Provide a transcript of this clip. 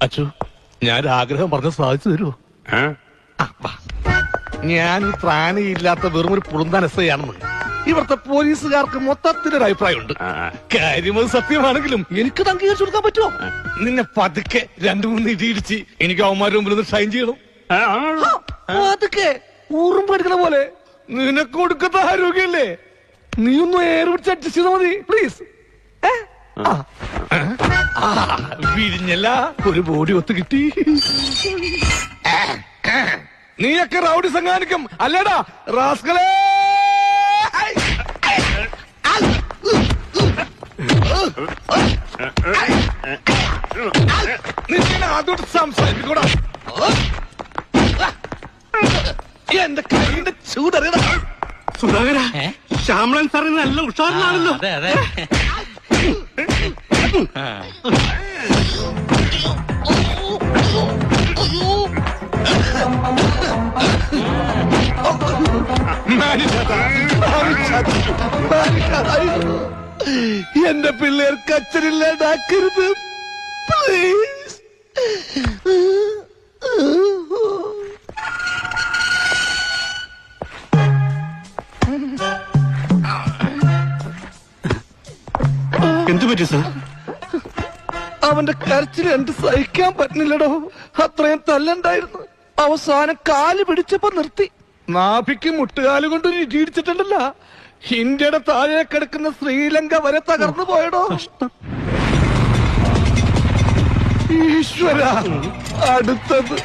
അച്ചു, ഞാനൊരാഗ്രഹം പറഞ്ഞ സാധിച്ചു തരുമോ? ഞാനൊരു ത്രാണിയില്ലാത്ത വെറും ഒരു പുളുന്താനസയാണെന്ന് ഇവിടുത്തെ പോലീസുകാർക്ക് മൊത്തത്തിലൊരു അഭിപ്രായമുണ്ട്. കാര്യം അത് സത്യമാണെങ്കിലും എനിക്ക് അംഗീകരിച്ചു കൊടുക്കാൻ പറ്റുമോ? നിന്നെ പതുക്കെ 2-3 ഇടിയിടിച്ച് എനിക്ക് അവന്മാരുടെ മുമ്പിൽ നിന്ന് ഷൈൻ ചെയ്യണം. പതുക്കെ ഊറും പഠിക്കണ പോലെ. നിനക്ക് കൊടുക്കുന്ന ആരോഗ്യല്ലേ, നീ ഒന്ന് എയർ പിടിച്ച് അഡ്ജസ്റ്റ് ചെയ്താൽ മതി പ്ലീസ്. വിരിഞ്ഞല്ല, ഒരു ബോഡി ഒത്ത് കിട്ടി. നീയൊക്കെ റൗഡി സംഘാനിക്കും അല്ലേടാ റാസ്കളേ? അതോട്ട് സംസാരിക്കൂടാ. എന്റെ കൈയുടെ ചൂടറിയടാ. സുധാകര, ശ്യാമളൻ സാറിന് നല്ല ഉഷാറിലാണല്ലോ. എന്റെ പിള്ളേർക്ക് അച്ഛനില്ലാണ്ടാക്കരുത് പ്ലീസ്. എന്തു പറ്റി സാർ? അവന്റെ കരച്ചിൽ എനിക്ക് സഹിക്കാൻ പറ്റുന്നില്ലടോ. അത്രയും തല്ലുണ്ടായിരുന്നു. അവസാനം കാല് പിടിച്ചപ്പോ നിർത്തി. നാഭിക്ക് മുട്ടുകാല് കൊണ്ട് ഇടിയിടിച്ചിട്ടുണ്ടല്ല. ഇന്ത്യയുടെ താഴെ കിടക്കുന്ന ശ്രീലങ്ക വരെ തകർന്നു പോയടോ. ഈശ്വര, അടുത്തത്